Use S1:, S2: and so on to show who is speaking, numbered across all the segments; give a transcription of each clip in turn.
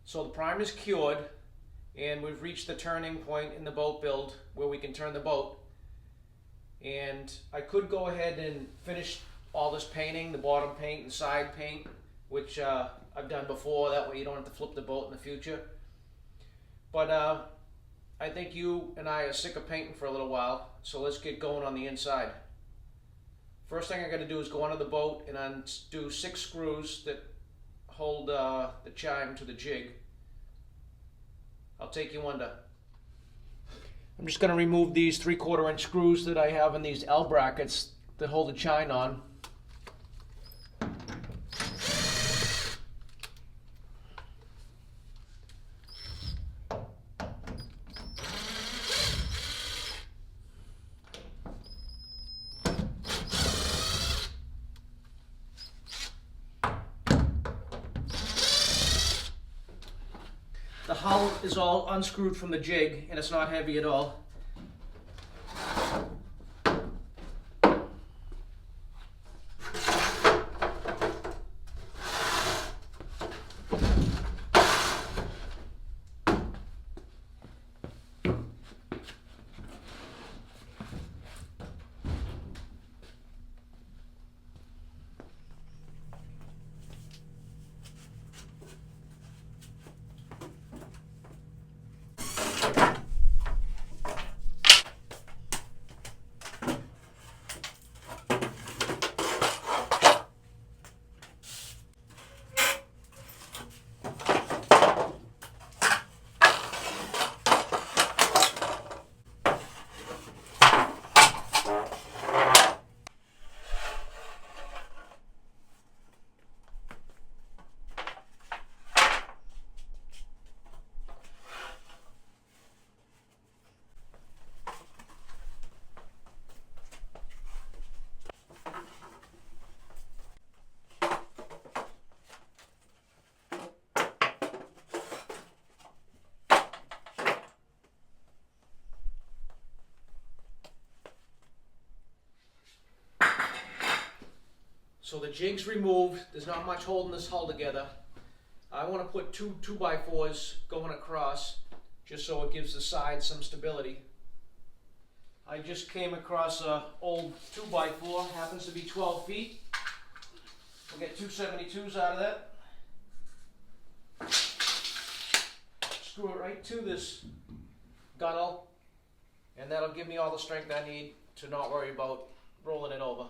S1: So the primer's cured and we've reached the turning point in the boat build where we can turn the boat. And I could go ahead and finish all this painting, the bottom paint and side paint, which I've done before. That way you don't have to flip the boat in the future. But I think you and I are sick of painting for a little while, so let's get going on the inside. First thing I got to do is go under the boat and undo 6 screws that hold the chime to the jig. I'll take you under. I'm just going to remove these 3/4 inch screws that I have in these L brackets that hold the chine on. The hull is all unscrewed from the jig and it's not heavy at all. So the jig's removed, there's not much holding this hull together. I want to put 2 2x4s going across just so it gives the side some stability. I just came across an old 2x4, happens to be 12 feet. We'll get 2 72s out of that. Screw it right to this gunnel and that'll give me all the strength I need to not worry about rolling it over.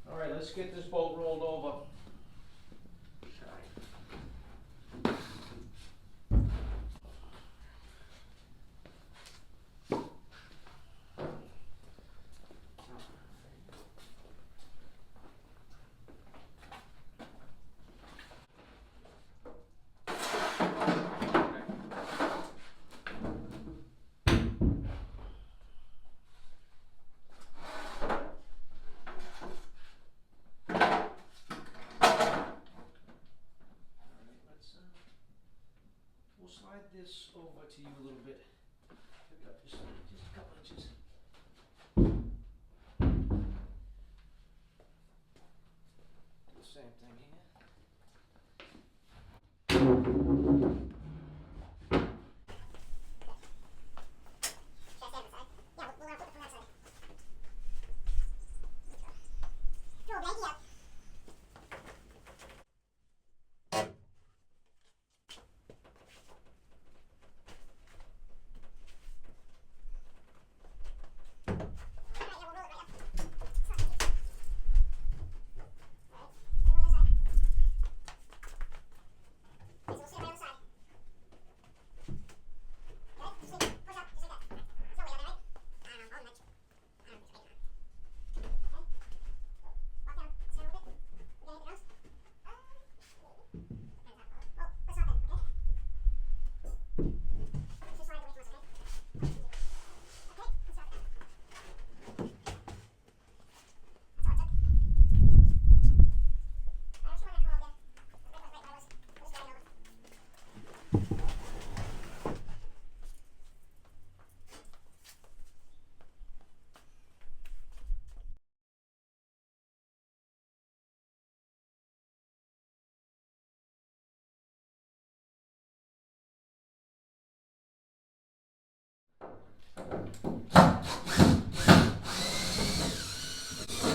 S1: Alright, let's get this boat rolled over. We'll slide this over to you a little bit. Pick up just a couple inches. Do the same thing here.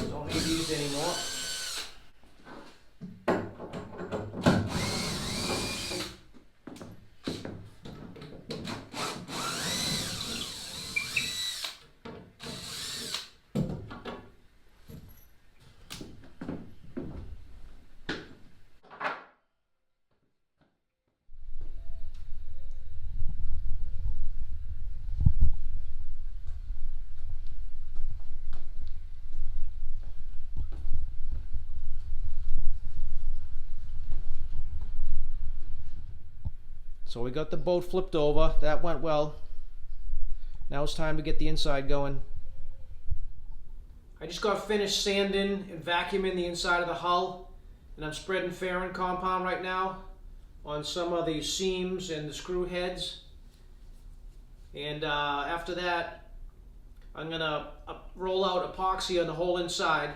S1: Don't need these anymore. So we got the boat flipped over. That went well. Now it's time to get the inside going. I just got finished sanding and vacuuming the inside of the hull, and I'm spreading Ferrin compound right now on some of the seams and the screw heads. And after that, I'm gonna roll out epoxy on the whole inside,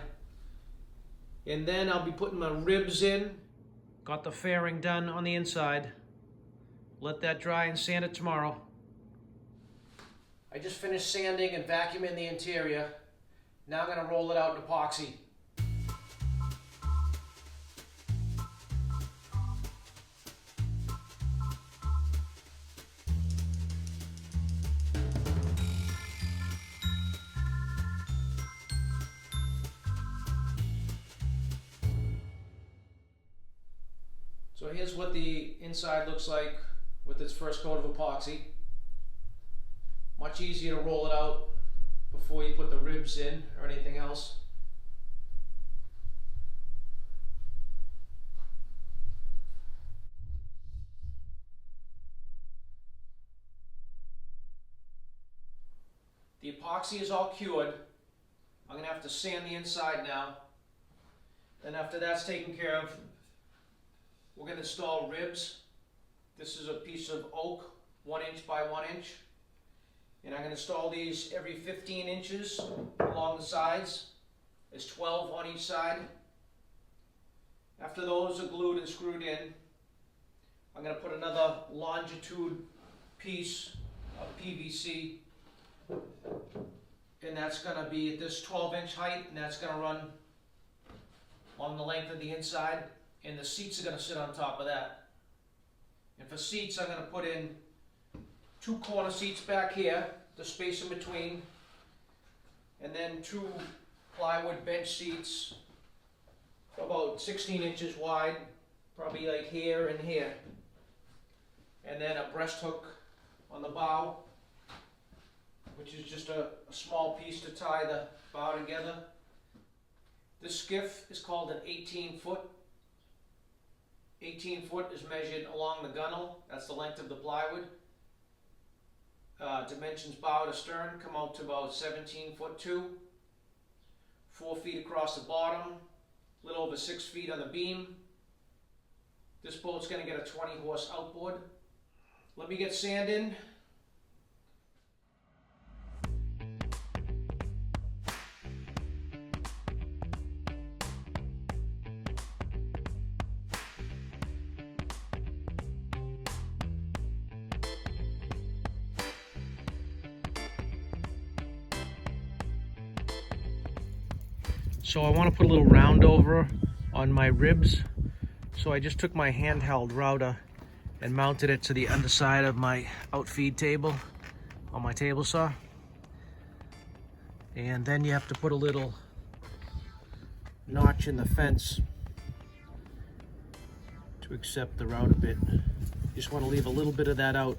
S1: and then I'll be putting my ribs in. Got the fairing done on the inside. Let that dry and sand it tomorrow. I just finished sanding and vacuuming the interior. Now I'm going to roll it out in epoxy. So here's what the inside looks like with its first coat of epoxy. Much easier to roll it out before you put the ribs in or anything else. The epoxy is all cured. I'm going to have to sand the inside now. Then after that's taken care of, we're going to install ribs. This is a piece of oak, 1 inch by 1 inch. And I'm going to install these every 15 inches along the sides. There's 12 on each side. After those are glued and screwed in, I'm going to put another longitude piece of PVC. And that's going to be at this 12-inch height, and that's going to run along the length of the inside. And the seats are going to sit on top of that. And for seats, I'm going to put in 2 corner seats back here, the space in between, and then 2 plywood bench seats about 16 inches wide, probably like here and here. And then a breast hook on the bow, which is just a small piece to tie the bow together. This skiff is called an 18 foot. 18 foot is measured along the gunnel. That's the length of the plywood. Dimensions bow to stern come out to about 17 foot 2. 4 feet across the bottom. A little over 6 feet on the beam. This boat's going to get a 20 horse outboard. Let me get sand in. So I want to put a little round over on my ribs. So I just took my handheld router and mounted it to the underside of my outfeed table on my table saw. And then you have to put a little notch in the fence to accept the router bit. You just want to leave a little bit of that out.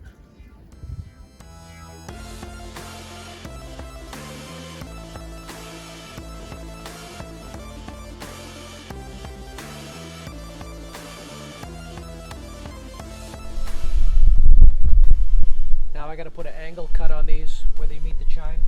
S1: I got to put an angle cut on these where they meet the chine.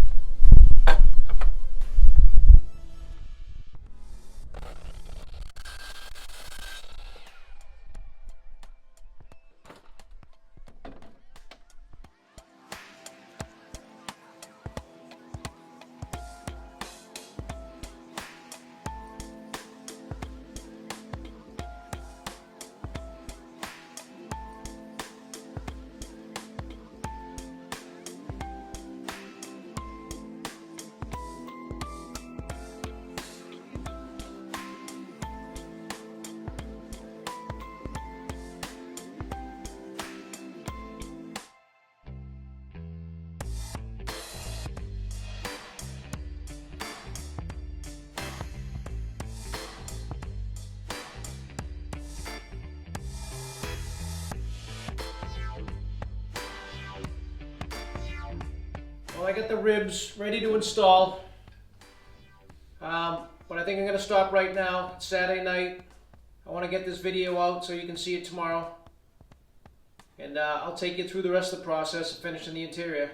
S1: Well, I got the ribs ready to install, but I think I'm going to stop right now. It's Saturday night. I want to get this video out so you can see it tomorrow. And I'll take you through the rest of the process of finishing the interior.